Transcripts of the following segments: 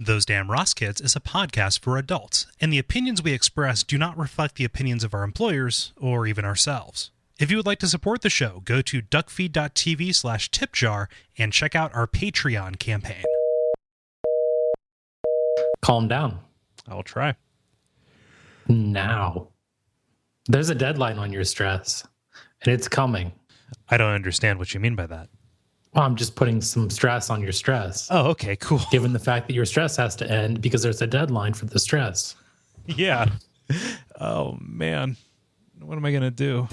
Those Damn Ross Kids is a podcast for adults, and the opinions we express do not reflect the opinions of our employers or even ourselves. If you would like to support the show, go to Duckfeed.tv/tipjar and check out our Patreon campaign. Calm down. I will try. Now. There's a deadline on your stress, and it's coming. I don't understand what you mean by that. Well, I'm just putting some stress on your stress. Oh, okay, cool. Given the fact that your stress has to end because there's a deadline for the stress. Yeah. Oh, man. What am I going to do?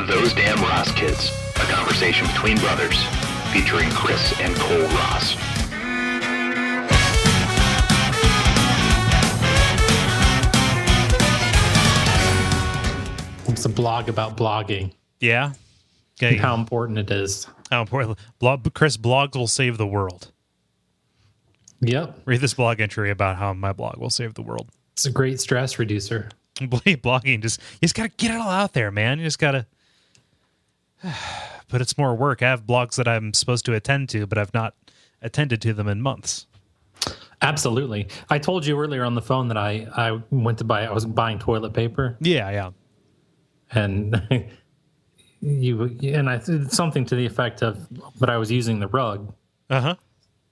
Those Damn Ross Kids, a conversation between brothers, featuring Kris and Kole Ross. It's a blog about blogging. Yeah? Okay. And how important it is. How important. Kris, blogs will save the world. Yep. Read this blog entry about how my blog will save the world. It's a great stress reducer. Blogging, you just got to get it all out there, man. You just got to... But it's more work. I have blogs that I'm supposed to attend to, but I've not attended to them in months. Absolutely. I told you earlier on the phone that I was buying toilet paper. Yeah. And I said something to the effect of, but I was using the rug. Uh-huh.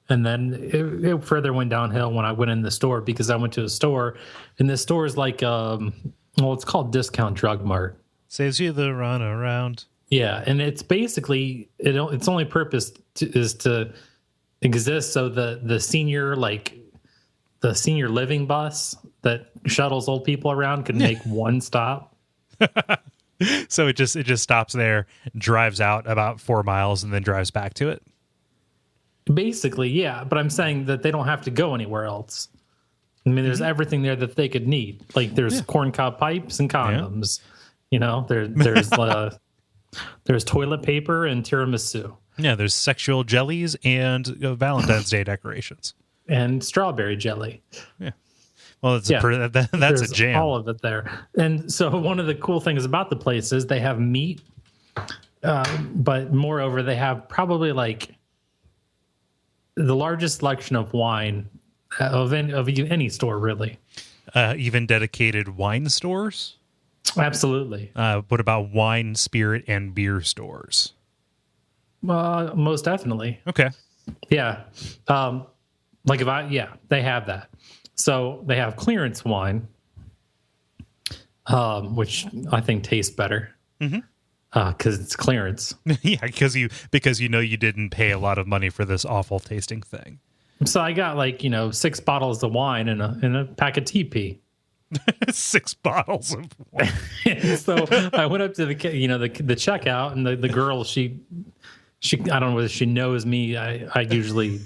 And then it further went downhill when I went in the store, because I went to a store, and this store is like, it's called Discount Drug Mart. Saves you the run around. Yeah, and it's basically its only purpose is to exist so the senior living bus that shuttles old people around can make one stop. So it just stops there, drives out about 4 miles, and then drives back to it. Basically, yeah. But I'm saying that they don't have to go anywhere else. I mean, there's everything there that they could need. Like there's corncob pipes and condoms. Yeah. You know, there's toilet paper and tiramisu. Yeah, there's sexual jellies and Valentine's Day decorations. And strawberry jelly. Yeah. Well, that's a jam. All of it there. And so one of the cool things about the place is they have meat, but moreover, they have probably like the largest selection of wine of any store, really. Even dedicated wine stores? Absolutely. What about wine, spirit, and beer stores? Most definitely. Okay. Yeah. They have that. So they have clearance wine, which I think tastes better because it's clearance. Yeah, because you know you didn't pay a lot of money for this awful tasting thing. So I got 6 bottles of wine and a pack of TP. 6 bottles of wine. So I went up to the checkout, and the girl, she I don't know whether she knows me. I usually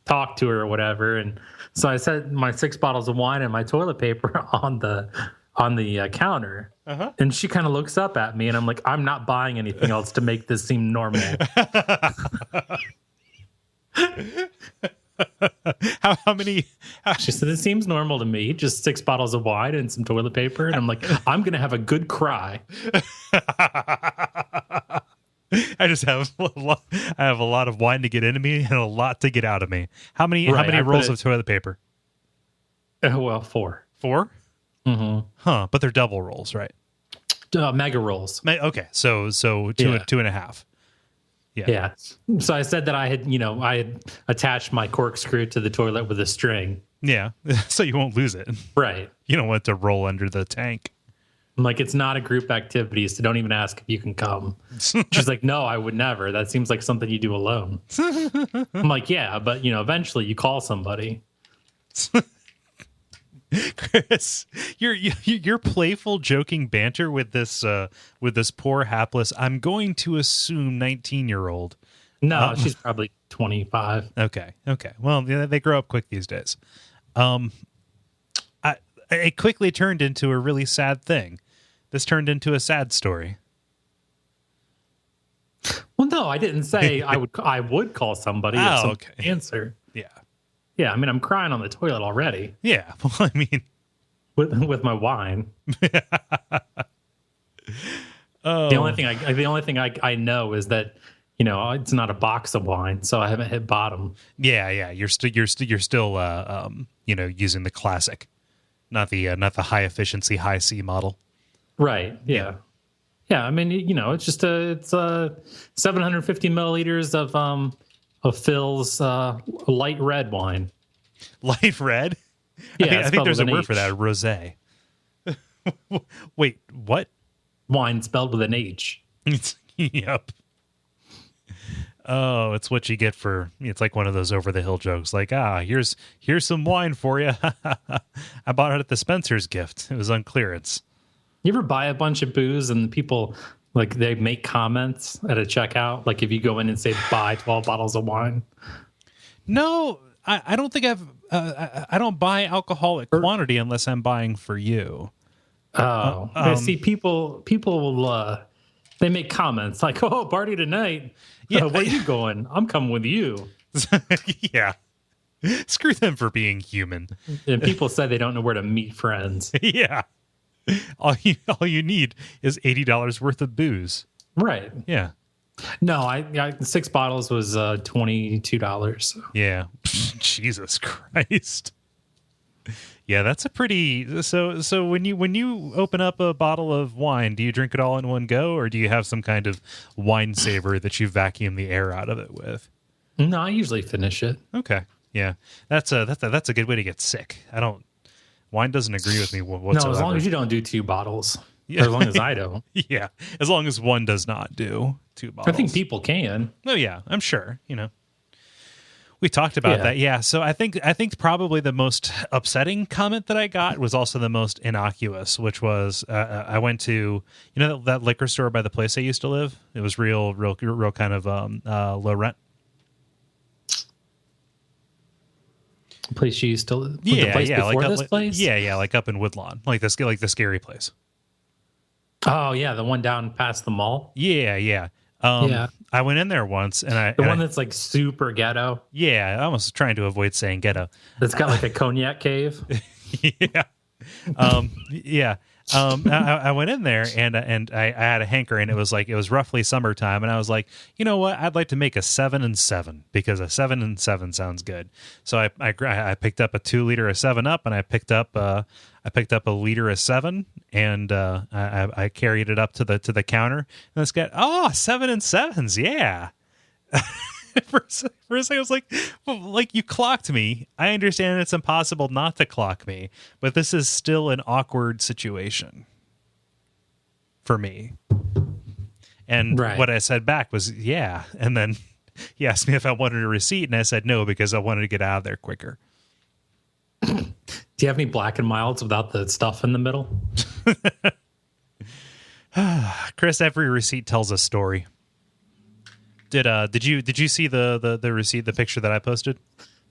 talk to her or whatever, and so I set my 6 bottles of wine and my toilet paper on the counter, and she kind of looks up at me, and I'm like, I'm not buying anything else to make this seem normal. How many? She said, it seems normal to me. Just 6 bottles of wine and some toilet paper. And I'm like, I'm going to have a good cry. I have a lot of wine to get into me and a lot to get out of me. How many rolls of toilet paper? Well, 4. 4? Mm-hmm. Huh. But they're double rolls, right? Mega rolls. Okay. So two and a half. Yeah. So I said that I had attached my corkscrew to the toilet with a string. Yeah. So you won't lose it. Right. You don't want it to roll under the tank. I'm like, it's not a group activity, so don't even ask if you can come. She's like, no, I would never. That seems like something you do alone. I'm like, yeah, but eventually you call somebody. Kris, your playful, joking banter with this poor, hapless, I'm going to assume 19-year-old. No, she's probably 25. Okay. Well, they grow up quick these days. It quickly turned into a really sad thing. This turned into a sad story. Well, no, I didn't say I would call somebody. Okay. Answer. Yeah. I mean, I'm crying on the toilet already. Yeah. Well, I mean, with my wine. Oh. The only thing I know is that, you know, it's not a box of wine, so I haven't hit bottom. Yeah. You're still you know, using the classic, not the high efficiency high C model. Right. Yeah. I mean, you know, it's just 750 milliliters of Phil's light red wine. Light red? Yeah, I think there's a word for that. Rosé. Wait, what? Wine spelled with an H. Yep. Oh, it's what you get for. It's like one of those over the hill jokes. Like, here's some wine for you. I bought it at the Spencer's gift. It was on clearance. You ever buy a bunch of booze and people like they make comments at a checkout? Like if you go in and say buy 12 bottles of wine. No, I don't think I don't buy alcoholic quantity unless I'm buying for you. Oh, I see. People will. They make comments like, "Oh, party tonight. Yeah, where are you going? I'm coming with you." Yeah. Screw them for being human. And people say they don't know where to meet friends. Yeah. All you need is $80 worth of booze. Right. Yeah. No, I 6 bottles was $22. Yeah. Jesus Christ. Yeah, that's a pretty. So when you open up a bottle of wine, do you drink it all in one go, or do you have some kind of wine saver that you vacuum the air out of it with? No, I usually finish it. Okay, yeah, that's a good way to get sick. Wine doesn't agree with me whatsoever. No, as long as you don't do 2 bottles. Yeah. As long as I don't. Yeah, as long as one does not do 2 bottles. I think people can. Oh yeah, I'm sure. You know. We talked about that, yeah. So I think probably the most upsetting comment that I got was also the most innocuous, which was I went to that liquor store by the place I used to live. It was real kind of low rent. The place you used to live? Yeah, the place before like this place? Yeah, like up in Woodlawn, like the scary place. Oh yeah, the one down past the mall. Yeah. Yeah. I went in there once, and that's like super ghetto. Yeah, I was trying to avoid saying ghetto. It's got like a cognac cave. Yeah. Yeah. I went in there and I had a hanker, and it was roughly summertime, and I was like, you know what? I'd like to make a 7 and 7 because a 7 and 7 sounds good. So I picked up a 2 liter of 7-Up, and I picked up a liter of 7, and I carried it up to the counter, and this guy, 7 and 7s, yeah. For a second, I was like, well, you clocked me. I understand it's impossible not to clock me, but this is still an awkward situation for me. And What I said back was, yeah. And then he asked me if I wanted a receipt, and I said no because I wanted to get out of there quicker. Do you have any Black and Milds without the stuff in the middle? Chris, every receipt tells a story. Did you see the receipt, the picture that I posted?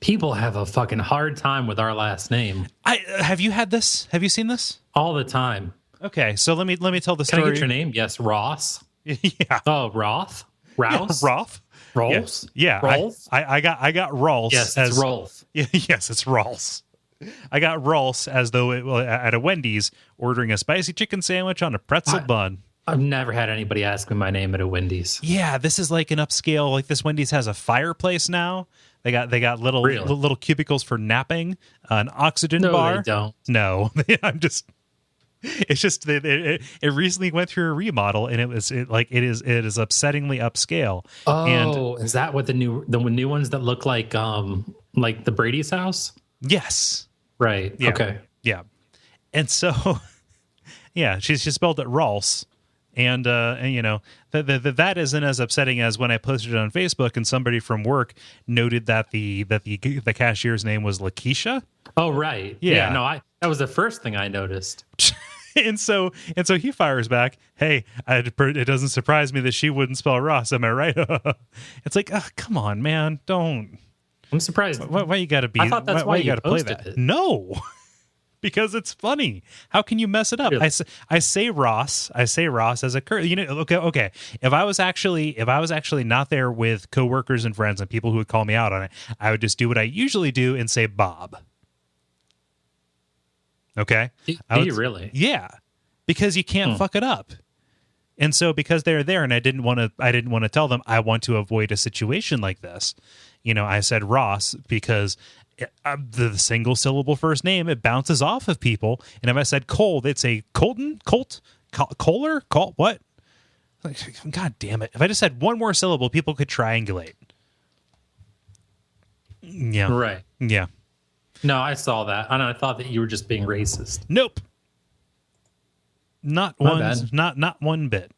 People have a fucking hard time with our last name. Have you had this? Have you seen this? All the time. Okay, so let me tell the story. Can I get your name? Yes, Ross. Yeah. Oh, Roth. Rouse. Yeah, Roth. Rolls. Yeah. Rolf. I got Rolls. Yes, it's Rolf. Yeah, yes, it's Rolls. I got Rolls as though at a Wendy's ordering a spicy chicken sandwich on a pretzel bun. I've never had anybody ask me my name at a Wendy's. Yeah, this is like an upscale. Like this Wendy's has a fireplace now. They got little cubicles for napping, an oxygen bar. No, they don't. No, it's just it recently went through a remodel, and it is upsettingly upscale. Oh, and is that what the new ones that look like the Brady's house? Yes. Right. Yeah. Okay. Yeah. And so, yeah, she spelled it Rolls. And that isn't as upsetting as when I posted it on Facebook and somebody from work noted that the cashier's name was Lakeisha. Oh, right. Yeah. No, that was the first thing I noticed. and so he fires back, "Hey, it doesn't surprise me that she wouldn't spell Ross. Am I right?" It's like, come on, man, don't. I'm surprised. Why you got to be? I thought that's why you got to play posted that. it. No. Because it's funny. How can you mess it up? Really? I say Ross as a curse. Okay. If I was actually not there with coworkers and friends and people who would call me out on it, I would just do what I usually do and say Bob. Okay. Do you really? Yeah, because you can't fuck it up. And so because they're there and I didn't want to tell them I want to avoid a situation like this, I said Ross because the single syllable first name, it bounces off of people. And if I said Cole, they'd say Colton, Kohler, Colt, what? Like, God damn it. If I just had one more syllable, people could triangulate. Yeah. Right. Yeah. No, I saw that. And I thought that you were just being racist. Nope. Not one bit.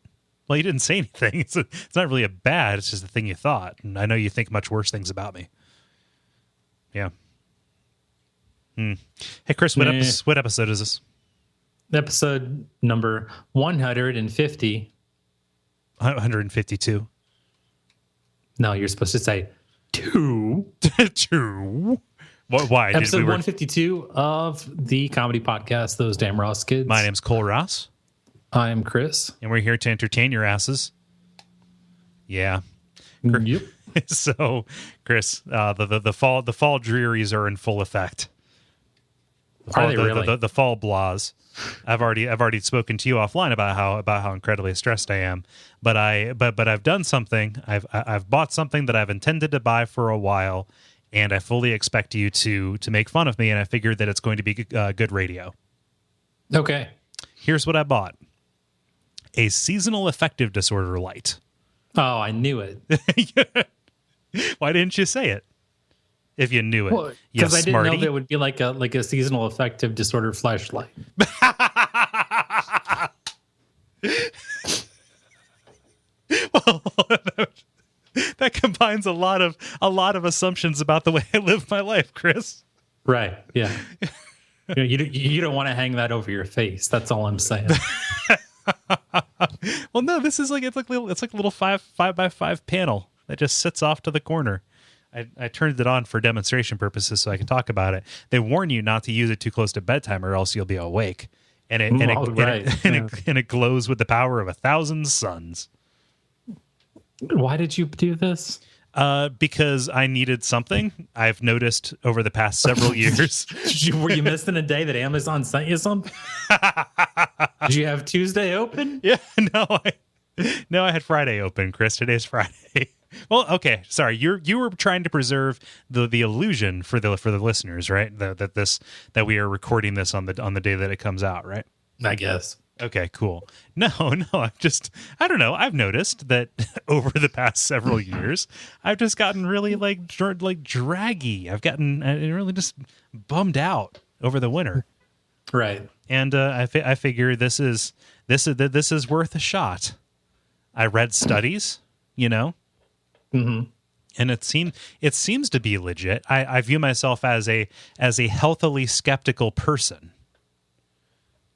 Well, you didn't say anything. It's not really a bad. It's just the thing you thought. And I know you think much worse things about me. Yeah. Hey, Chris, what episode is this? Episode number 150. 152. No, you're supposed to say 2. 2. Why? Episode 152 of the comedy podcast, Those Damn Ross Kids. My name's Cole Ross. I am Chris. And we're here to entertain your asses. Yeah. Yep. So, Chris, the fall drearies are in full effect. Are they really? The fall blahs. I've already spoken to you offline about how incredibly stressed I am. But I've done something. I've bought something that I've intended to buy for a while, and I fully expect you to make fun of me. And I figured that it's going to be good radio. Okay. Here's what I bought: a Seasonal Affective Disorder Light. Oh, I knew it. Why didn't you say it? If you knew it, because I didn't know there would be like a seasonal affective disorder fleshlight. Well, that combines a lot of assumptions about the way I live my life, Chris. Right? Yeah. You don't want to hang that over your face. That's all I'm saying. Well, no, this is like it's like a little 5x5 panel that just sits off to the corner. I turned it on for demonstration purposes so I can talk about it. They warn you not to use it too close to bedtime or else you'll be awake. And it glows with the power of 1,000 suns. Why did you do this? Because I needed something. I've noticed over the past several years. Were you missing a day that Amazon sent you something? Did you have Tuesday open? Yeah, no, I had Friday open, Chris. Today's Friday. Well, okay, sorry. You were trying to preserve the illusion for the listeners, right? That we are recording this on the day that it comes out, right? I guess. Okay, cool. No, I don't know. I've noticed that over the past several years, I've just gotten really like draggy. I've gotten really just bummed out over the winter. Right. And I figure this is worth a shot. I read studies, Mm-hmm. And it seems to be legit. I view myself as a healthily skeptical person.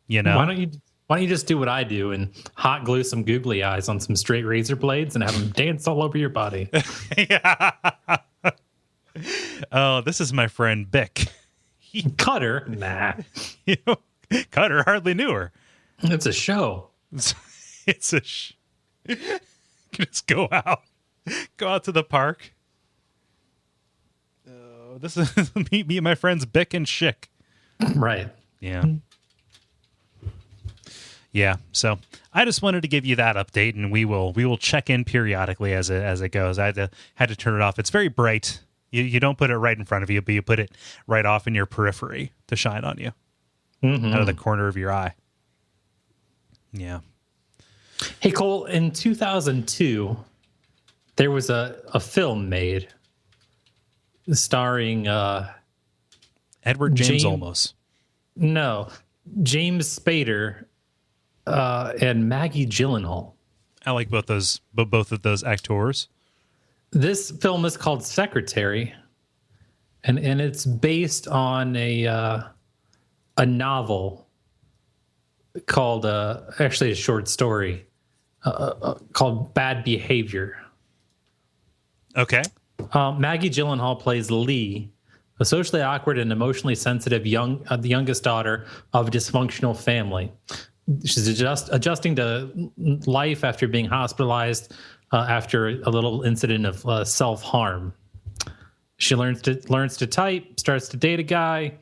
Why don't you just do what I do and hot glue some googly eyes on some straight razor blades and have them dance all over your body? Yeah. Oh, this is my friend Bick. Cutter? Nah. Cutter hardly knew her. It's a show. It's a just go out to the park. This is me and my friends Bick and Schick. Right. Yeah. Yeah. So I just wanted to give you that update, and we will check in periodically as it goes. I had to turn it off. It's very bright. You don't put it right in front of you, but you put it right off in your periphery to shine on you, out of the corner of your eye. Yeah. Hey, Cole, in 2002, there was a film made starring Edward James Olmos. No, James Spader and Maggie Gyllenhaal. I like both of those actors. This film is called Secretary, and it's based on a novel called actually a short story called Bad Behavior. Okay. Maggie Gyllenhaal plays Lee, a socially awkward and emotionally sensitive the youngest daughter of a dysfunctional family. She's adjusting to life after being hospitalized after a little incident of self-harm. She learns to type, starts to date a guy,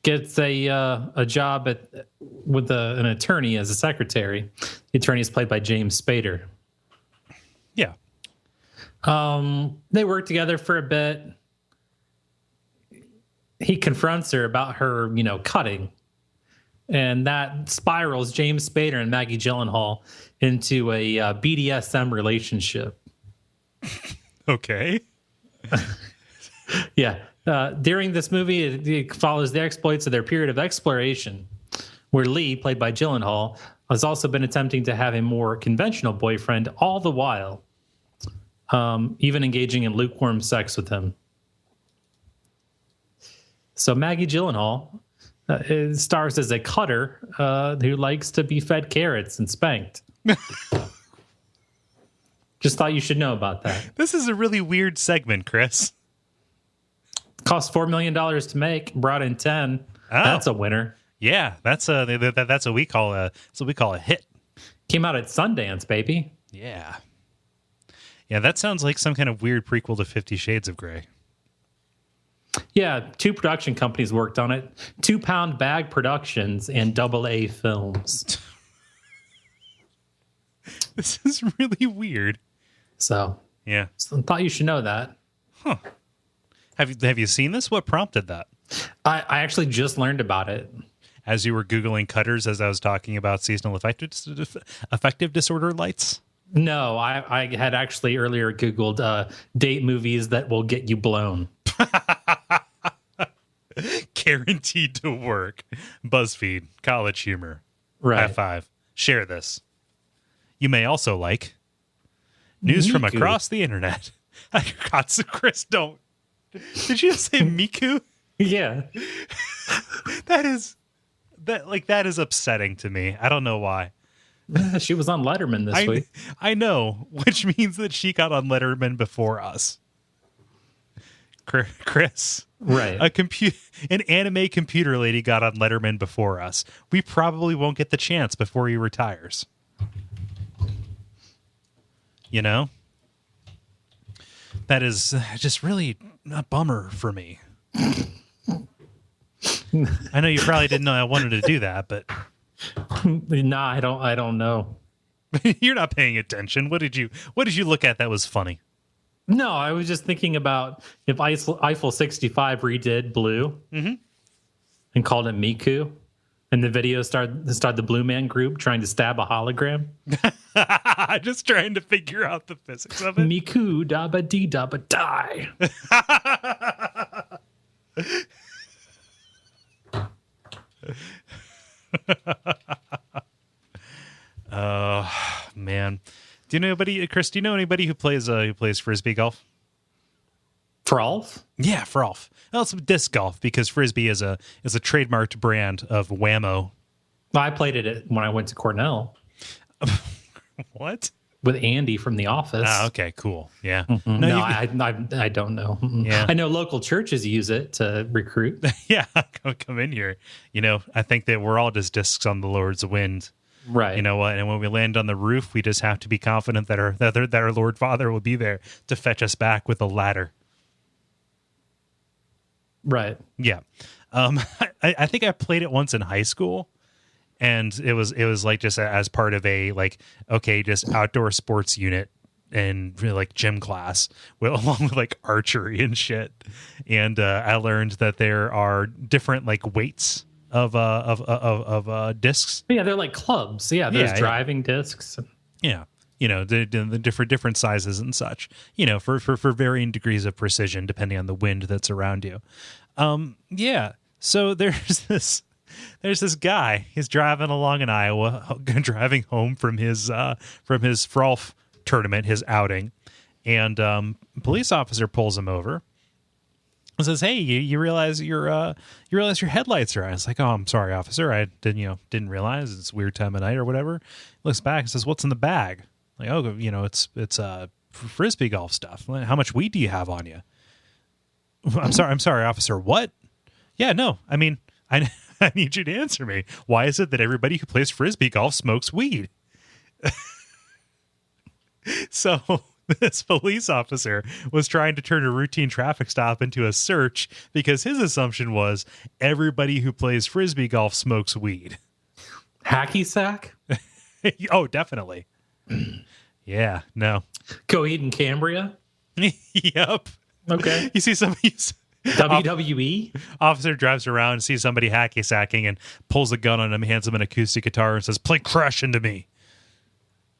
gets a job with an attorney as a secretary. The attorney is played by James Spader. Yeah. They work together for a bit. He confronts her about her, cutting. And that spirals James Spader and Maggie Gyllenhaal into a BDSM relationship. Okay. Yeah. During this movie, it follows the exploits of their period of exploration, where Lee, played by Gyllenhaal, has also been attempting to have a more conventional boyfriend all the while, even engaging in lukewarm sex with him. So Maggie Gyllenhaal stars as a cutter who likes to be fed carrots and spanked. Just thought you should know about that. This is a really weird segment, Chris. Cost $4 million to make, brought in 10. Oh. That's a winner. Yeah, that's what we call a hit. Came out at Sundance, baby. Yeah. Yeah, that sounds like some kind of weird prequel to 50 Shades of Grey. Yeah, 2 production companies worked on it. 2 Pound Bag Productions and AA Films. This is really weird. So, yeah. So I thought you should know that. Huh. Have you seen this? What prompted that? I actually just learned about it. As you were Googling cutters as I was talking about seasonal affective disorder lights? No, I had actually earlier Googled date movies that will get you blown. Guaranteed to work. BuzzFeed, College Humor. Right. High five. Share this. You may also like news from across the internet. God, so Chris, don't. Did you say Miku? Yeah. That is upsetting to me. I don't know why. She was on Letterman this week. I know, which means that she got on Letterman before us. Chris, right? An anime computer lady got on Letterman before us. We probably won't get the chance before he retires. You know, that is just really a bummer for me. I know you probably didn't know I wanted to do that, but nah, I don't know. You're not paying attention. What did you look at that was funny? No, I was just thinking about if Eiffel 65 redid Blue and called it Miku, and the video started the Blue Man Group trying to stab a hologram. Just trying to figure out the physics of it. Miku daba dee daba die. Oh man. Do you know anybody, Chris? Do you know anybody who plays frisbee golf? Frolf? Yeah, frolf. Well, it's disc golf because frisbee is a trademarked brand of Whammo. I played it when I went to Cornell. What? With Andy from The Office. Ah, okay, cool. Yeah. Mm-hmm. No, I don't know. Yeah. I know local churches use it to recruit. Yeah, come in here. You know, I think that we're all just discs on the Lord's wind. Right. You know what? And when we land on the roof, we just have to be confident that our Lord Father will be there to fetch us back with a ladder. Right. Yeah. I think I played it once in high school, and it was like just as part of a just outdoor sports unit and like gym class along with like archery and shit. And I learned that there are different like weights of discs. Yeah, they're like clubs. Yeah, there's driving discs. Yeah. You know, the different sizes and such, you know, for varying degrees of precision, depending on the wind that's around you. Yeah. So there's this guy, he's driving along in Iowa, driving home from his frolf tournament, his outing. And a police officer pulls him over and says, "Hey, you realize your headlights are on?" It's like, "Oh, I'm sorry, officer. I didn't realize. It's a weird time of night or whatever." Looks back and says, "What's in the bag?" Like, "Oh, you know, it's frisbee golf stuff." Like, "How much weed do you have on you?" I'm sorry, officer. What? Yeah, no. I mean, I need you to answer me. Why is it that everybody who plays frisbee golf smokes weed? So This police officer was trying to turn a routine traffic stop into a search because his assumption was everybody who plays frisbee golf smokes weed. Hacky sack? Oh, definitely. Yeah, no. Coheed and Cambria? Yep. Okay. You see somebody... WWE? Officer drives around and sees somebody hacky sacking and pulls a gun on him, hands him an acoustic guitar and says, "Play Crash Into Me."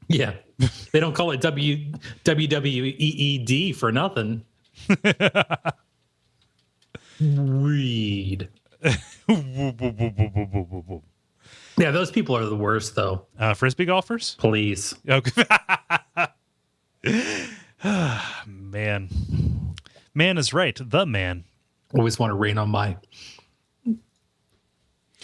Yeah. They don't call it WWEED for nothing. Weed. Yeah, those people are the worst, though. Frisbee golfers? Please. Okay. Man. Man is right. The man. Always want to rain on my...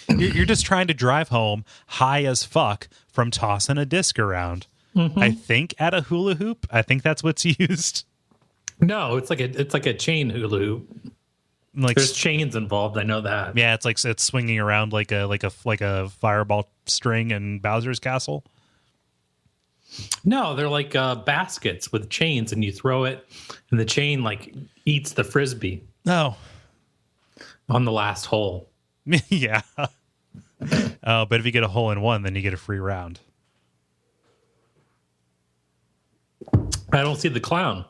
You're just trying to drive home high as fuck from tossing a disc around. Mm-hmm. I think at a hula hoop. I think that's what's used. No, it's like a chain hula hoop. Like, there's chains involved. I know that. Yeah, it's swinging around like a fireball string in Bowser's Castle. No, they're like baskets with chains, and you throw it, and the chain like eats the frisbee. Oh, on the last hole. Yeah. Oh, but if you get a hole in one, then you get a free round. I don't see the clown.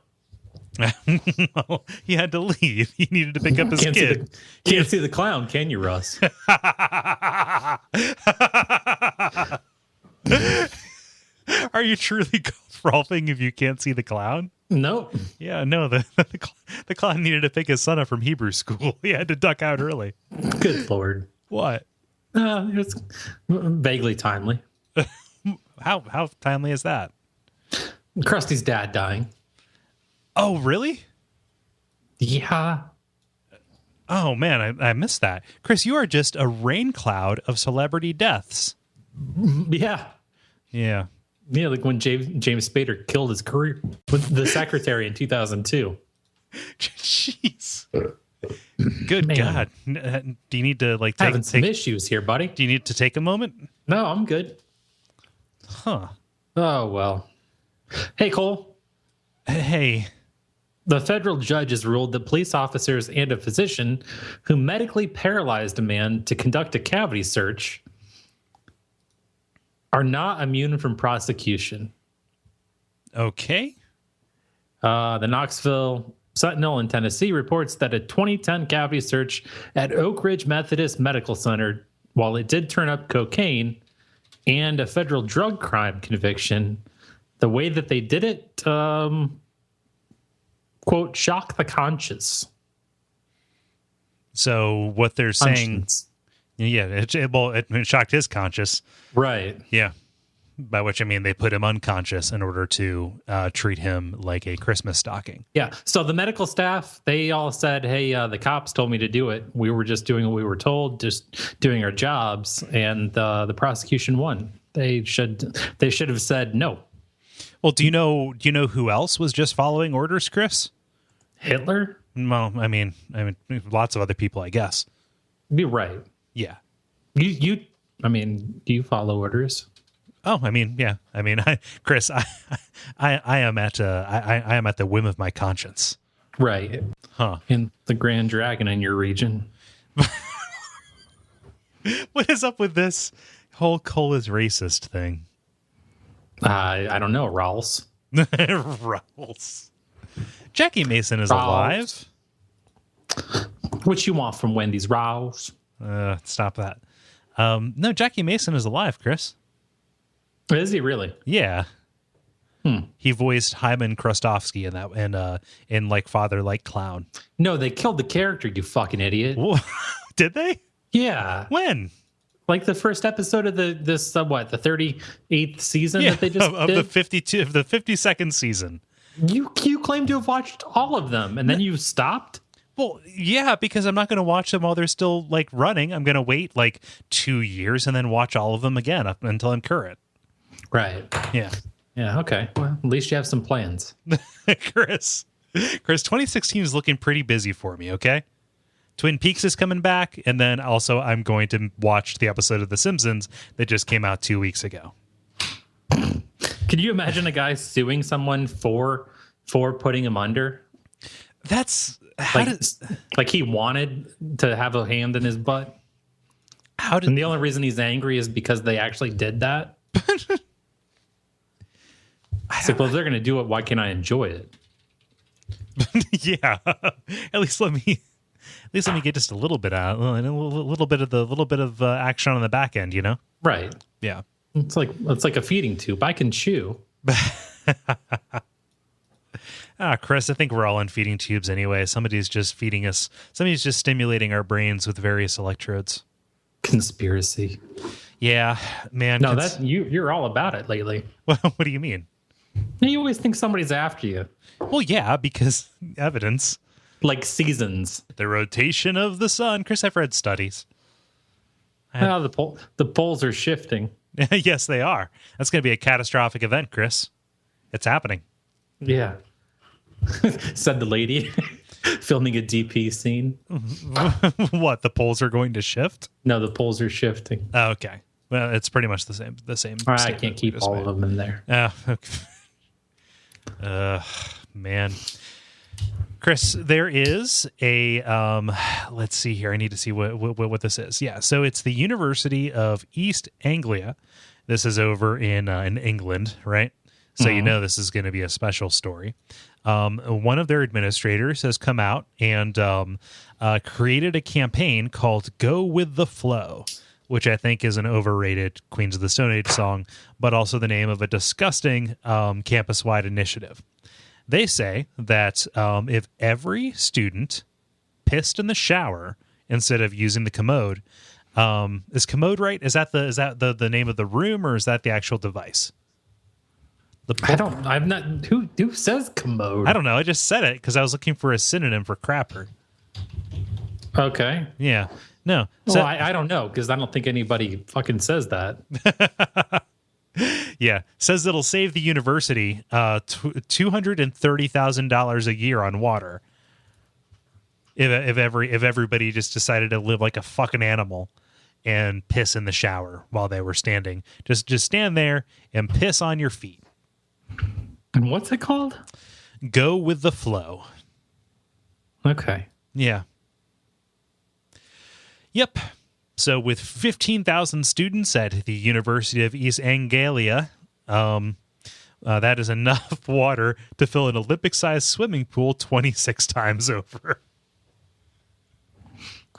Well, he had to leave. He needed to pick up his kid. Can't see the clown, can you, Russ? Are you truly frolfing if you can't see the clown? Nope. Yeah, no. The clown needed to pick his son up from Hebrew school. He had to duck out early. Good Lord. What? It's vaguely timely. How timely is that? Krusty's dad dying. Oh, really? Yeah. Oh, man, I missed that. Chris, you are just a rain cloud of celebrity deaths. Yeah. Yeah. Yeah, like when James Spader killed his career with the secretary in 2002. Jeez. Good Man. God. Do you need to having some issues here, buddy? Do you need to take a moment? No, I'm good. Huh. Oh, well. Hey, Cole. Hey. The federal judge has ruled that police officers and a physician who medically paralyzed a man to conduct a cavity search are not immune from prosecution. Okay. The Knoxville Sentinel in Tennessee reports that a 2010 cavity search at Oak Ridge Methodist Medical Center, while it did turn up cocaine and a federal drug crime conviction, the way that they did it, quote, shock the conscience. So what they're saying, yeah, it shocked his conscience. Right. Yeah. By which I mean they put him unconscious in order to treat him like a Christmas stocking. Yeah. So the medical staff, they all said, hey, the cops told me to do it. We were just doing what we were told, just doing our jobs. And the prosecution won. They should have said no. Well, do you know who else was just following orders, Chris? Hitler? Well, I mean, lots of other people, I guess. You're right. Yeah. Do you follow orders? Oh, I mean, yeah. I mean, Chris, I am at the whim of my conscience. Right. Huh. And the Grand Dragon in your region. What is up with this whole Cole is racist thing? I don't know, Rawls. Rawls. Jackie Mason is alive. What you want from Wendy's, Rawls? Stop that. No, Jackie Mason is alive, Chris. Is he really? Yeah. He voiced Hyman Krostofsky in that, in like Father Like Clown. No, they killed the character, you fucking idiot. Did they? Yeah. When? Like the first episode of the 38th season that they just of did? the 52nd season. You claim to have watched all of them, and then you stopped? Well, yeah, because I'm not going to watch them while they're still like running. I'm going to wait like 2 years and then watch all of them again up until I'm current. Right. Yeah. Yeah. Okay. Well, at least you have some plans. Chris, 2016 is looking pretty busy for me. Okay. Twin Peaks is coming back. And then also I'm going to watch the episode of The Simpsons that just came out 2 weeks ago. Can you imagine a guy suing someone for for putting him under. That's like he wanted to have a hand in his butt. And the only reason he's angry is because they actually did that. It's like, well, if they're going to do it, why can't I enjoy it? Yeah, at least let me get just a little bit out, a little bit of action on the back end, you know? Right. Yeah. It's like a feeding tube. I can chew. Chris, I think we're all on feeding tubes anyway. Somebody's just feeding us. Somebody's just stimulating our brains with various electrodes. Conspiracy. Yeah, man. No, you're all about it lately. What do you mean? You always think somebody's after you. Well, yeah, because evidence. Like seasons. The rotation of the sun. Chris, I've read studies. The poles are shifting. Yes, they are. That's going to be a catastrophic event, Chris. It's happening. Yeah. Said the lady filming a DP scene. What, the poles are going to shift? No, the poles are shifting. Oh, okay. Well, it's pretty much the same. All right, I can't keep all of them in there. Okay. Man. Chris, there is a let's see here. I need to see what this is. Yeah, so it's the University of East Anglia. This is over in England, right? So you know this is going to be a special story. One of their administrators has come out and created a campaign called "Go with the Flow," which I think is an overrated Queens of the Stone Age song, but also the name of a disgusting campus-wide initiative. They say that if every student pissed in the shower instead of using the commode, is commode right? Is that the name of the room, or is that the actual device? I'm not. Who says commode? I don't know. I just said it because I was looking for a synonym for crapper. Okay. Yeah. No. Well, I don't know because I don't think anybody fucking says that. Yeah, says it'll save the university $230,000 a year on water. If everybody just decided to live like a fucking animal and piss in the shower while they were standing, just stand there and piss on your feet. And what's it called? Go with the flow. Okay. Yeah. Yep. So with 15,000 students at the University of East Anglia, that is enough water to fill an Olympic-sized swimming pool 26 times over.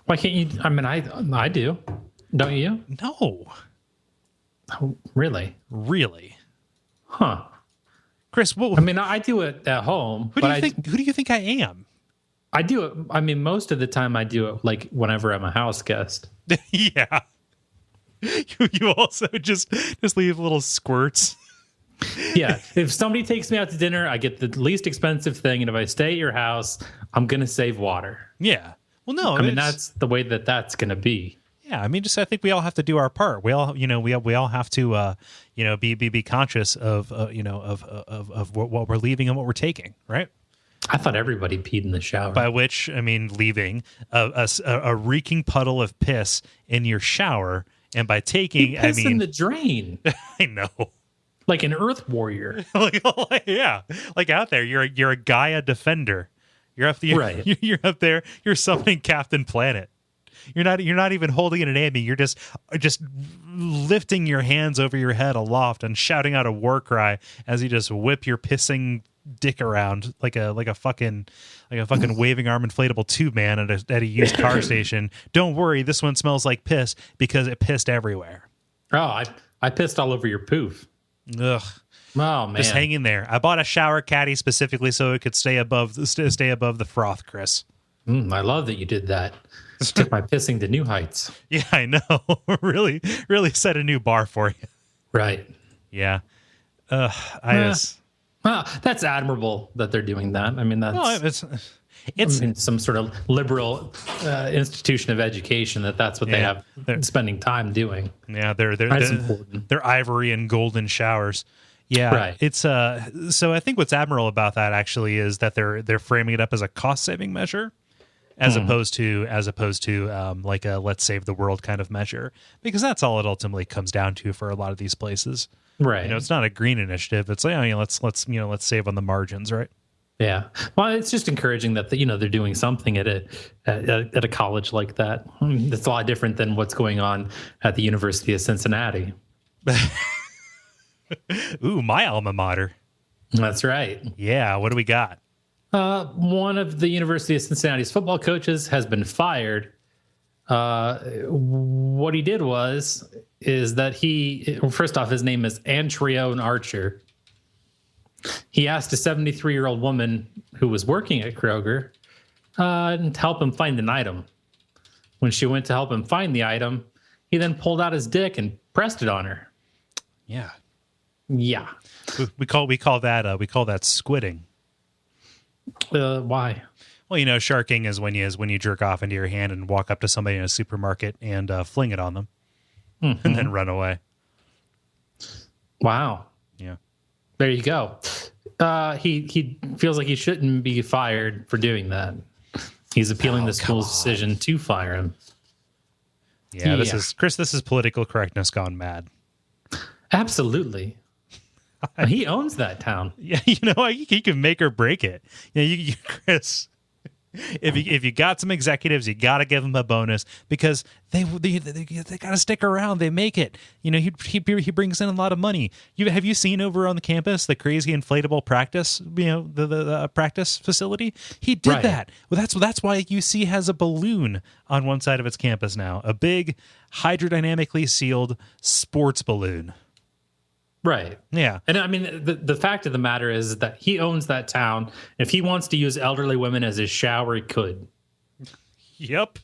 Why can't you? I mean, I do. Don't you? No. Oh, really? Really? Huh. Chris, I mean, I do it at home. Who do you think I am? I do it. I mean, most of the time I do it like whenever I'm a house guest. Yeah. You also just leave little squirts. Yeah. If somebody takes me out to dinner, I get the least expensive thing. And if I stay at your house, I'm going to save water. Yeah. Well, no. I mean, that's the way that's going to be. Yeah. I mean, I think we all have to do our part. We all, we all have to, be conscious of what we're leaving and what we're taking. Right. I thought everybody peed in the shower. By which, I mean, leaving a reeking puddle of piss in your shower. And by taking, I mean, in the drain. I know. Like an Earth warrior. Yeah. Like out there, you're a Gaia defender. You're up there, right. You're up there. You're summoning Captain Planet. You're not even holding it and aiming. You're just lifting your hands over your head aloft and shouting out a war cry as you just whip your pissing dick around like a fucking waving arm inflatable tube man at a used car station. Don't worry, this one smells like piss because it pissed everywhere. Oh, I pissed all over your poof. Ugh. Oh man, just hanging there. I bought a shower caddy specifically so it could stay above the froth, Chris. I love that you did that. Took my pissing to new heights. Yeah, I know. really set a new bar for you. Right. Yeah. Well, that's admirable that they're doing that. I mean, that's it's some sort of liberal institution of education that's what they have spending time doing. Yeah, they're ivory and golden showers. Yeah, right. It's so I think what's admirable about that actually is that they're framing it up as a cost saving measure, as opposed to like a let's save the world kind of measure, because that's all it ultimately comes down to for a lot of these places. Right. It's not a green initiative. It's like, let's save on the margins, right? Yeah. Well, it's just encouraging that they're doing something at a college like that. It's a lot different than what's going on at the University of Cincinnati. Ooh, my alma mater. That's right. Yeah. What do we got? One of the University of Cincinnati's football coaches has been fired. What he did is that first off, his name is Antrione Archer. He asked a 73-year-old woman who was working at Kroger to help him find an item. When she went to help him find the item, he then pulled out his dick and pressed it on her. Yeah. Yeah. We call that squidding. Why? Well, sharking is when you jerk off into your hand and walk up to somebody in a supermarket and fling it on them, and then run away. Wow. Yeah. There you go. He feels like he shouldn't be fired for doing that. He's appealing the school's decision to fire him. Yeah, this is Chris. This is political correctness gone mad. Absolutely. He owns that town. Yeah, he can make or break it. You Chris. If you got some executives, you got to give them a bonus because they got to stick around. They make it. He brings in a lot of money. Have you seen over on the campus the crazy inflatable practice? The practice facility. He did that. Well, that's why UC has a balloon on one side of its campus now. A big hydrodynamically sealed sports balloon. Right. Yeah. And I mean, the fact of the matter is that he owns that town. If he wants to use elderly women as his shower, he could. Yep.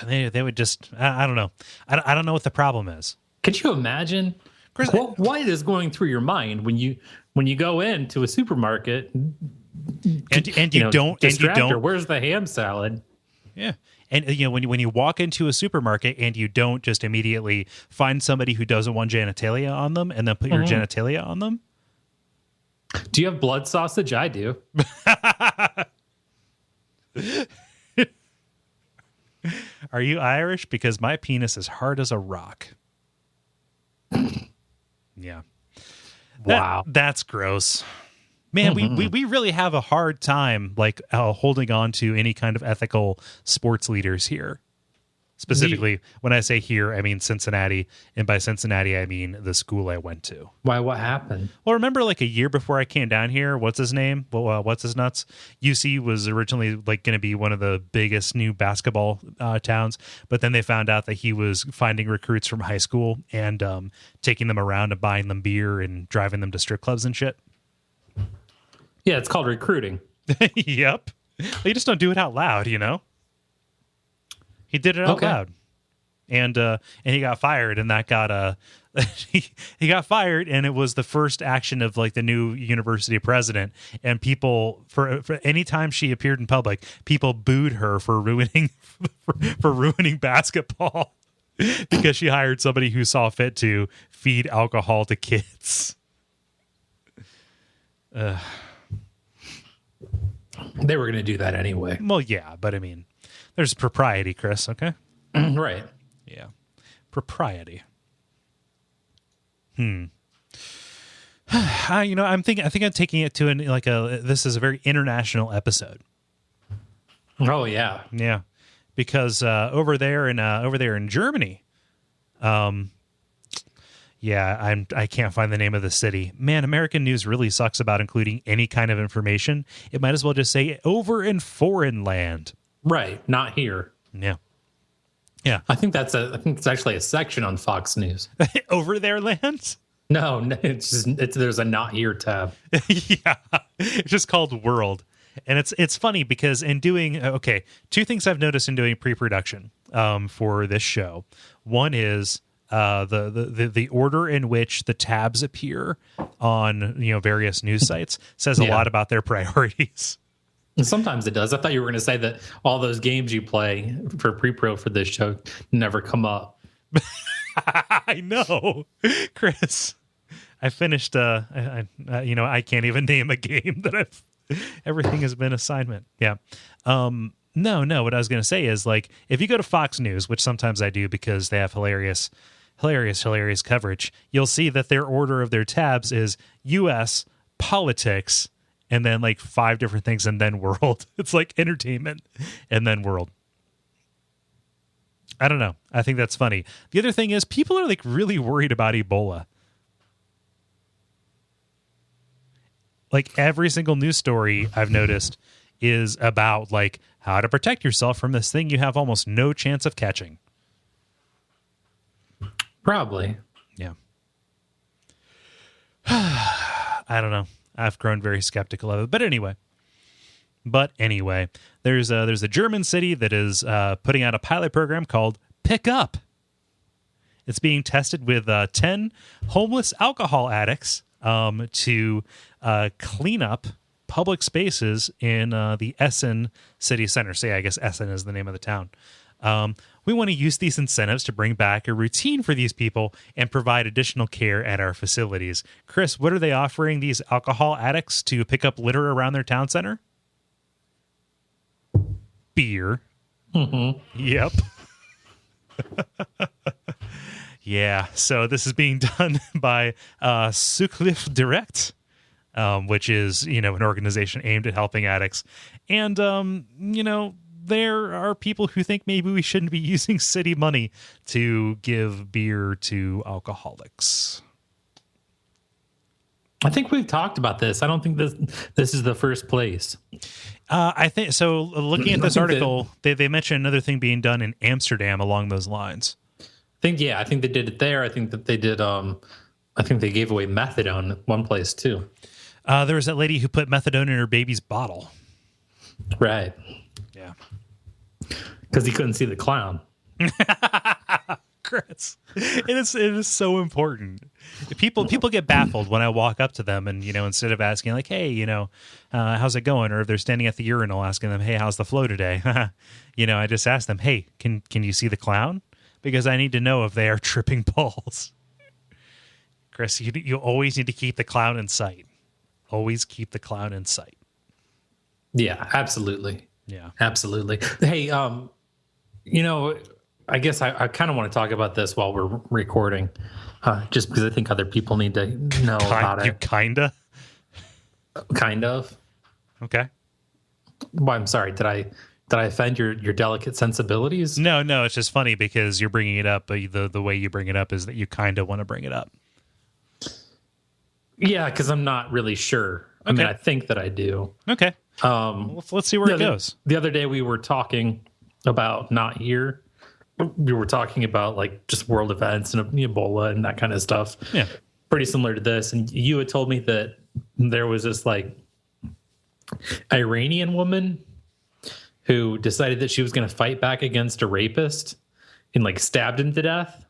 They would just, I don't know. I don't know what the problem is. Could you imagine? Chris, what is going through your mind when you go into a supermarket and you don't, where's the ham salad? Yeah. And when you walk into a supermarket and you don't just immediately find somebody who doesn't want genitalia on them and then put your genitalia on them. Do you have blood sausage? I do. Are you Irish? Because my penis is hard as a rock. Yeah. Wow. That's gross. Man, we really have a hard time holding on to any kind of ethical sports leaders here. Specifically, when I say here, I mean Cincinnati. And by Cincinnati, I mean the school I went to. Why? What happened? Well, remember a year before I came down here, what's his name? What's his nuts? UC was originally going to be one of the biggest new basketball towns. But then they found out that he was finding recruits from high school and taking them around and buying them beer and driving them to strip clubs and shit. Yeah, it's called recruiting. Yep. You just don't do it out loud, He did it out loud. And he got fired, and that got he got fired, and it was the first action of the new university president. And people for any time she appeared in public, people booed her for ruining for ruining basketball because she hired somebody who saw fit to feed alcohol to kids. They were going to do that anyway. Well, yeah, but I mean, there's propriety, Chris. Okay, right? Yeah, propriety. I think I'm taking it to this is a very international episode. Oh yeah, yeah, because over there in Germany, yeah, I can't find the name of the city. Man, American news really sucks about including any kind of information. It might as well just say over in foreign land. Right, not here. Yeah. Yeah. I think it's actually a section on Fox News. Over there land? No, there's a not here tab. Yeah. It's just called World. And it's funny because in doing two things I've noticed in doing pre-production for this show. One is the order in which the tabs appear on various news sites says a lot about their priorities. And sometimes it does. I thought you were going to say that all those games you play for pre-pro for this show never come up. I know, Chris. I finished. I can't even name a game that everything has been assignment. Yeah. No. What I was going to say is if you go to Fox News, which sometimes I do because they have hilarious coverage, you'll see that their order of their tabs is U.S. politics and then like 5 different things, and then world. It's like entertainment and then world. I don't know. I think that's funny. The other thing is people are like really worried about Ebola. Like every single news story I've noticed is about like how to protect yourself from this thing you have almost no chance of catching. Probably. Yeah. I don't know. I've grown very skeptical of it. But anyway, there's a German city that is putting out a pilot program called Pick Up. It's being tested with 10 homeless alcohol addicts to clean up public spaces in the Essen city center. Say, I guess Essen is the name of the town. We want to use these incentives to bring back a routine for these people and provide additional care at our facilities. Chris, what are they offering these alcohol addicts to pick up litter around their town center? Beer. Mm-hmm. Yep. Yeah, so this is being done by Suclif Direct, which is, an organization aimed at helping addicts. And, there are people who think maybe we shouldn't be using city money to give beer to alcoholics. I think we've talked about this. I don't think this is the first place. I think so. Looking at this article, they mentioned another thing being done in Amsterdam along those lines. I think they did it there. I think that they did. I think they gave away methadone at one place too. There was that lady who put methadone in her baby's bottle. Right. Yeah. Because he couldn't see the clown. Chris, it is so important. People get baffled when I walk up to them and, instead of asking like, hey, how's it going? Or if they're standing at the urinal asking them, hey, how's the flow today? I just ask them, hey, can you see the clown? Because I need to know if they are tripping balls. Chris, you always need to keep the clown in sight. Always keep the clown in sight. Yeah, absolutely. Yeah, absolutely. Hey, I guess I kind of want to talk about this while we're recording, just because I think other people need to know about it. You kinda? Kind of. Okay. Well, I'm sorry. Did I offend your delicate sensibilities? No, it's just funny because you're bringing it up, but the way you bring it up is that you kind of want to bring it up. Yeah, because I'm not really sure. I mean, I think that I do. Okay. Let's see where it goes. The other day we were talking about not here. We were talking about like just world events and Ebola and that kind of stuff. Yeah. Pretty similar to this. And you had told me that there was this like Iranian woman who decided that she was going to fight back against a rapist and like stabbed him to death.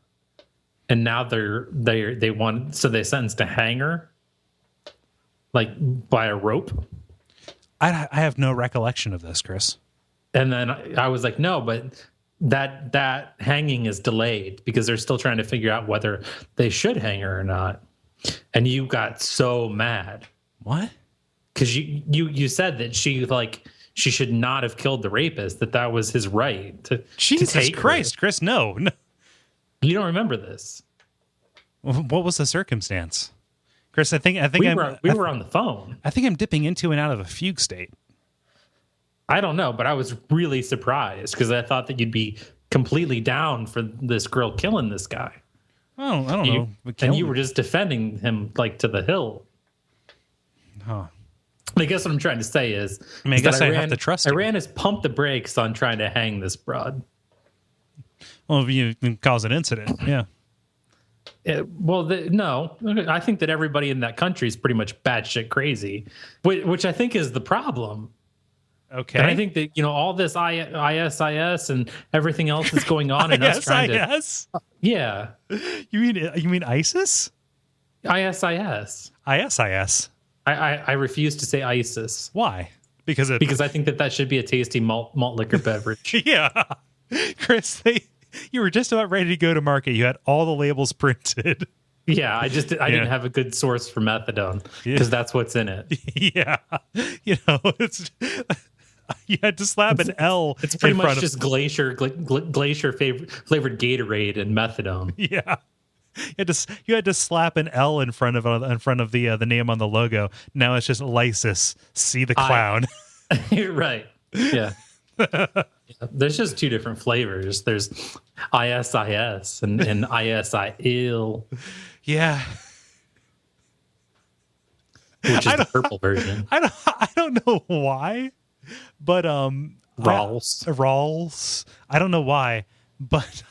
And now they sentenced to hang her like by a rope. I have no recollection of this, Chris. And then I was like, no, but that hanging is delayed because they're still trying to figure out whether they should hang her or not. And you got so mad. What? Because you said that she should not have killed the rapist, that was his right to Jesus take Christ, her. Chris, no. You don't remember this. What was the circumstance? Chris, I think we were on the phone. I think I'm dipping into and out of a fugue state. I don't know, but I was really surprised because I thought that you'd be completely down for this girl killing this guy. Oh, I don't know. And you were just defending him like to the hill. Huh. I guess what I'm trying to say is, I guess I have to trust you. Iran has pumped the brakes on trying to hang this broad. Well, if you can cause an incident, yeah. No, I think that everybody in that country is pretty much batshit crazy, which I think is the problem. Okay. And I think that, all this ISIS and everything else that's going on and us trying to... Yeah. You mean ISIS? ISIS. ISIS. I refuse to say ISIS. Why? Because I think that should be a tasty malt liquor beverage. Yeah. Chris, you were just about ready to go to market. You had all the labels printed. Yeah, I didn't have a good source for methadone because that's what's in it. Yeah. It's you had to slap an L. It's pretty much just glacier flavored Gatorade and methadone. Yeah. You had to slap an L in front of the name on the logo. Now it's just LISIS. See the clown. Right. Yeah. There's just two different flavors. There's ISIS and ISIL. Yeah. Which is the purple version. I don't know why, but Rawls. I don't know why, but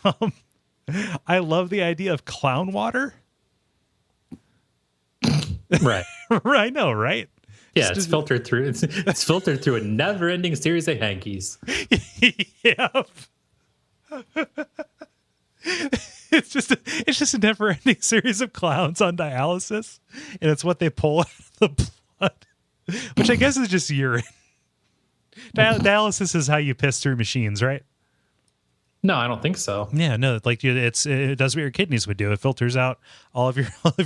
I love the idea of clown water. Right. I know, right? Yeah, it's filtered through. It's filtered through a never-ending series of hankies. Yep. It's just a never-ending series of clowns on dialysis, and it's what they pull out of the blood, which I guess is just urine. Dialysis is how you piss through machines, right? No, I don't think so. Yeah, no, like it does what your kidneys would do. It filters out all of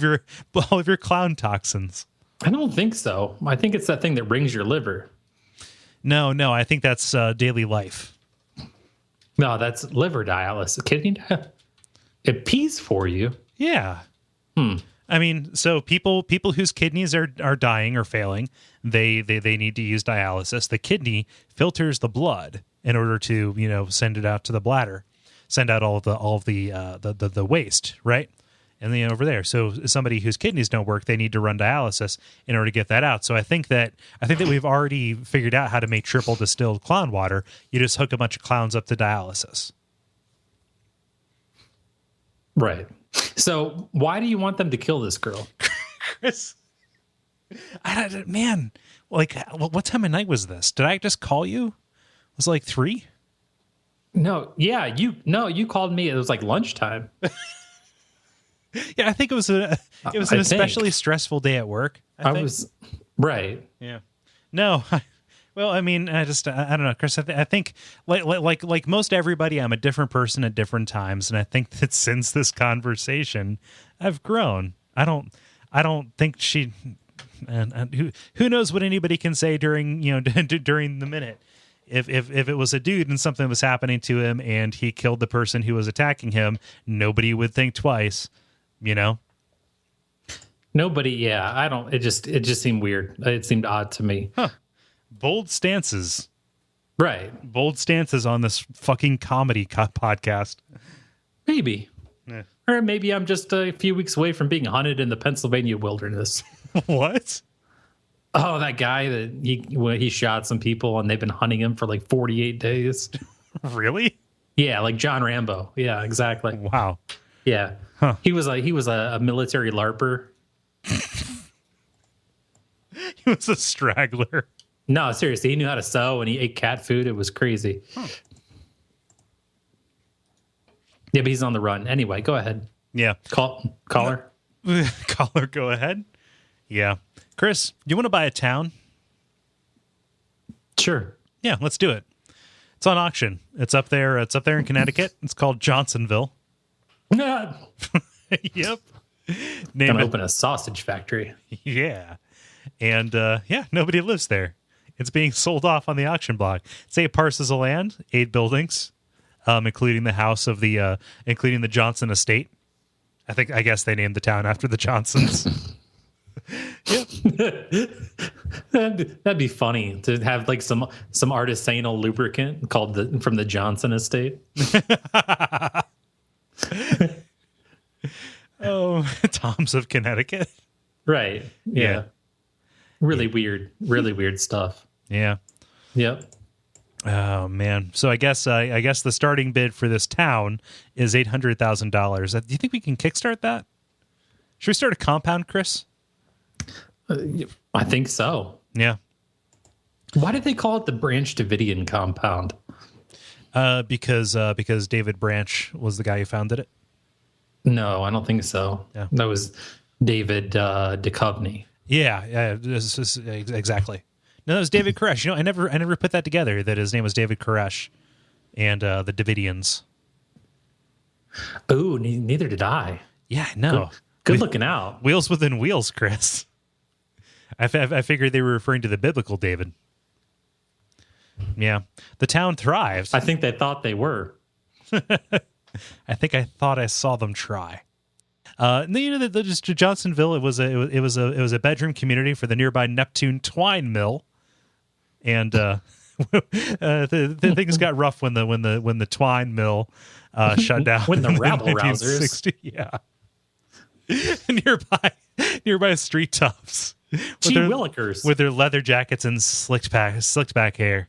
your clown toxins. I don't think so. I think it's that thing that rings your liver. No, I think that's daily life. No, that's liver dialysis. Kidney dialysis. It pees for you. Yeah. I mean, so people whose kidneys are dying or failing, they need to use dialysis. The kidney filters the blood in order to send it out to the bladder, send out all of the waste, right? And then over there. So somebody whose kidneys don't work, they need to run dialysis in order to get that out. So I think that we've already figured out how to make triple distilled clown water. You just hook a bunch of clowns up to dialysis. Right. So why do you want them to kill this girl? Chris, man, like, what time of night was this? Did I just call you? It was like 3? No. Yeah. You called me. It was like lunchtime. Yeah, I think it was an especially stressful day at work. I was right. Yeah. No. Well, I mean, I don't know, Chris. I think like most everybody, I'm a different person at different times, and I think that since this conversation, I've grown. I don't think she. And who knows what anybody can say during during the minute. If it was a dude and something was happening to him and he killed the person who was attacking him, nobody would think twice. Nobody. Yeah, I don't. It just seemed weird. It seemed odd to me. Huh. Bold stances. Right. Bold stances on this fucking comedy podcast. Maybe. Yeah. Or maybe I'm just a few weeks away from being hunted in the Pennsylvania wilderness. What? Oh, that guy that he shot some people and they've been hunting him for like 48 days. Really? Yeah, like John Rambo. Yeah, exactly. Wow. Yeah. Huh. He was a military LARPer. He was a straggler. No, seriously, he knew how to sew and he ate cat food. It was crazy. Huh. Yeah, but he's on the run. Anyway, go ahead. Yeah. Caller. Caller, go ahead. Yeah. Chris, do you want to buy a town? Sure. Yeah, let's do it. It's on auction. It's up there in Connecticut. It's called Johnsonville. Yep. Gonna open a sausage factory. Yeah. And nobody lives there. It's being sold off on the auction block. It's 8 parcels of land, 8 buildings, including the house of including the Johnson estate. I guess they named the town after the Johnsons. Yep. That'd be funny to have like some artisanal lubricant called from the Johnson estate. Oh, Tom's of Connecticut. Right. Yeah. Really weird stuff. Yeah. Yep. Oh man. So I guess the starting bid for this town is $800,000. Do you think we can kickstart that? Should we start a compound, Chris? I think so. Yeah. Why did they call it the Branch Davidian compound? Because David Branch was the guy who founded it. No, I don't think so. Yeah. That was David Duchovny. Yeah, exactly. No, that was David Koresh. I never put that together, that his name was David Koresh and the Davidians. Oh, neither did I. Yeah, no. Good looking out. Wheels within wheels, Chris. I figured they were referring to the biblical David. Yeah. The town thrives. I think they thought they were. I think I thought I saw them try. Just Johnsonville. It was a bedroom community for the nearby Neptune twine mill, and the things got rough when the twine mill shut down. When the rabble rousers, yeah, nearby street tops, willikers with their leather jackets and slicked back hair.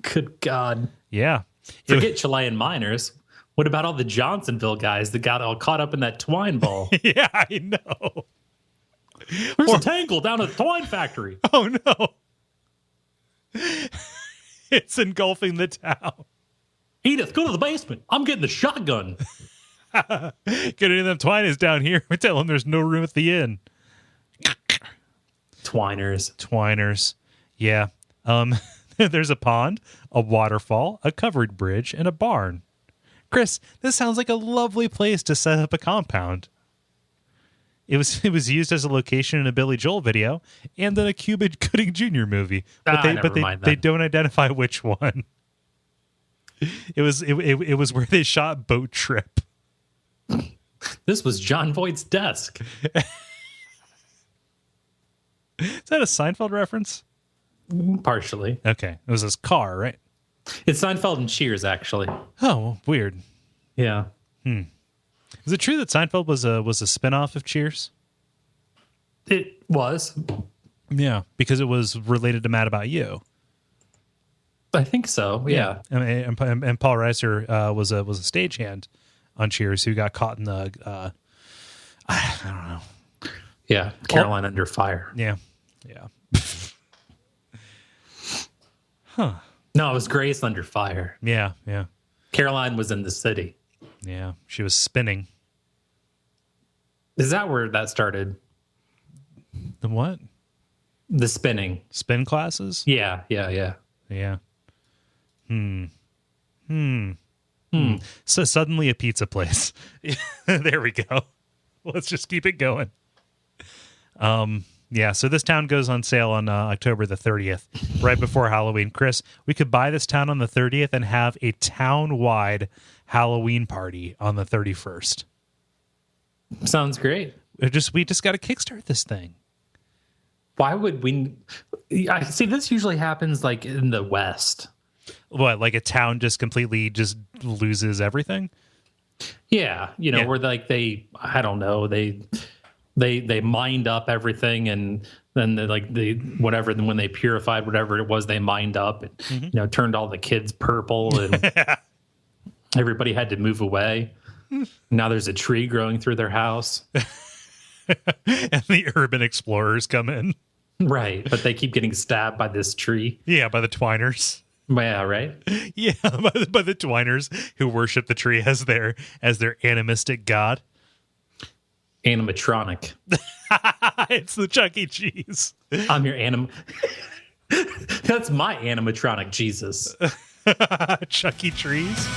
Good God. Yeah. Forget Chilean miners. What about all the Johnsonville guys that got all caught up in that twine ball? Yeah, I know. There's a tangle down at the twine factory. Oh, no. It's engulfing the town. Edith, go to the basement. I'm getting the shotgun. Getting them twine is down here. We tell them there's no room at the inn. Twiners. Yeah. There's a pond, a waterfall, a covered bridge, and a barn. Chris, this sounds like a lovely place to set up a compound. It was used as a location in a Billy Joel video and then a Cuba Gooding Jr. movie, but they don't identify which one. It was where they shot Boat Trip. This was John Voight's desk. Is that a Seinfeld reference? Partially. Okay. It was his car, right? It's Seinfeld and Cheers, actually. Oh, weird. Yeah. Is it true that Seinfeld was a spinoff of Cheers? It was. Yeah, because it was related to Mad About You. I think so. Yeah. And Paul Reiser was a stagehand on Cheers who got caught in the I don't know. Yeah, Caroline Under Fire. Yeah. Huh. No, it was Grace Under Fire. Yeah. Caroline was in the city. Yeah, she was spinning. Is that where that started? The what? The spinning. Spin classes? Yeah. So suddenly a pizza place. There we go. Let's just keep it going. Yeah, so this town goes on sale on October the 30th, right before Halloween. Chris, we could buy this town on the 30th and have a town-wide Halloween party on the 31st. Sounds great. We just got to kickstart this thing. Why would we? I see this usually happens like in the West. What, like a town just completely just loses everything? Yeah, where like they mined up everything, and then when they purified whatever it was they mined up, and turned all the kids purple, and everybody had to move away. Now there's a tree growing through their house, and the urban explorers come in. Right, but they keep getting stabbed by this tree. Yeah, by the twiners. Yeah, right. Yeah, by the twiners who worship the tree as their animistic god. Animatronic. It's the Chuck E. Cheese. I'm your That's my animatronic Jesus. Chuck E. Trees.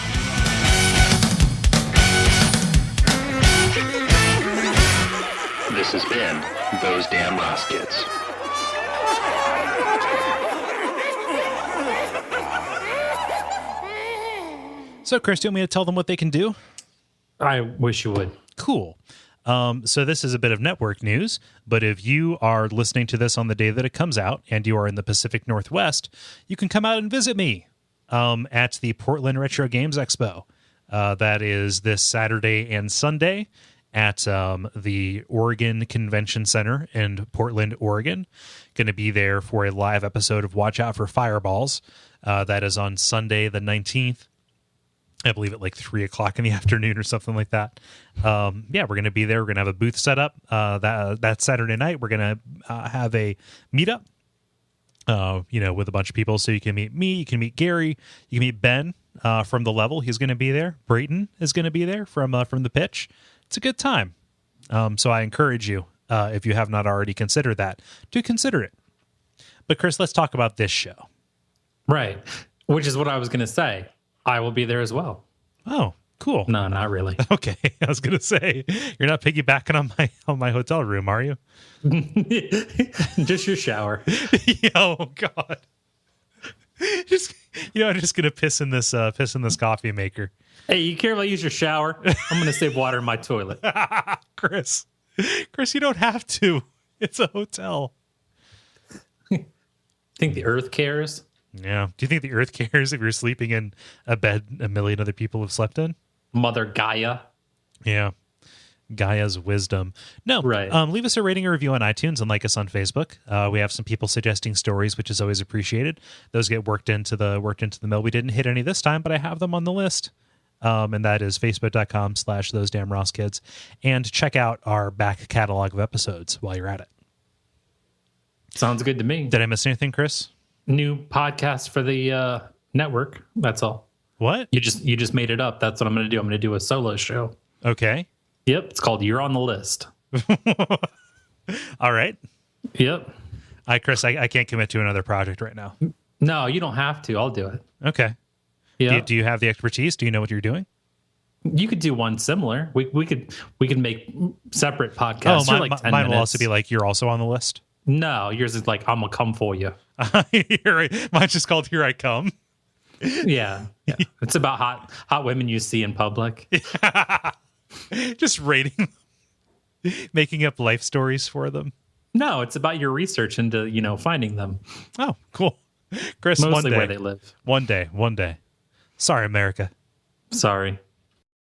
This has been Those Damn Ross Kids. So, Chris, do you want me to tell them what they can do? I wish you would. Cool. So this is a bit of network news, but if you are listening to this on the day that it comes out and you are in the Pacific Northwest, you can come out and visit me at the Portland Retro Games Expo. That is this Saturday and Sunday at the Oregon Convention Center in Portland, Oregon. Going to be there for a live episode of Watch Out for Fireballs. That is on Sunday the 19th. I believe at like 3 o'clock in the afternoon or something like that. Yeah, we're going to be there. We're going to have a booth set up that Saturday night. We're going to have a meetup, with a bunch of people. So you can meet me, you can meet Gary, you can meet Ben from the level. He's going to be there. Brayton is going to be there from the pitch. It's a good time. So I encourage you, if you have not already considered that, to consider it. But Chris, let's talk about this show. Right. Which is what I was going to say. I will be there as well. Oh, cool. No, not really. Okay. I was going to say, you're not piggybacking on my hotel room, are you? Just your shower. Oh, God. I'm just gonna piss in this coffee maker. Hey, you care if I use your shower? I'm gonna save water in my toilet. Chris, you don't have to. It's a hotel. Think the Earth cares? Yeah. Do you think the Earth cares if you're sleeping in a bed a million other people have slept in? Mother Gaia. Yeah. Gaia's wisdom. No. Right. Leave us a rating or review on iTunes and like us on Facebook. We have some people suggesting stories, which is always appreciated. Those get worked into the mail. We didn't hit any this time, but I have them on the list. And that is facebook.com/those damn Ross kids. And check out our back catalog of episodes while you're at it. Sounds good to me. Did I miss anything, Chris? New podcast for the network. That's all. What? You just made it up. That's what I'm going to do. I'm going to do a solo show. Okay. Yep. It's called You're on the List. All right. Yep. Chris, I can't commit to another project right now. No, you don't have to. I'll do it. Okay. Yeah. Do you have the expertise? Do you know what you're doing? You could do one similar. We could make separate podcasts. Oh, like 10 mine will minutes. also be like, you're also on the list. No, yours is like, I'm going to come for you. Mine's just called Here I Come. Yeah. It's about hot women you see in public. Just rating them. Making up life stories for them. No, it's about your research into, finding them. Oh, cool. Chris, Mostly one day. where they live. One day. Sorry, America. Sorry.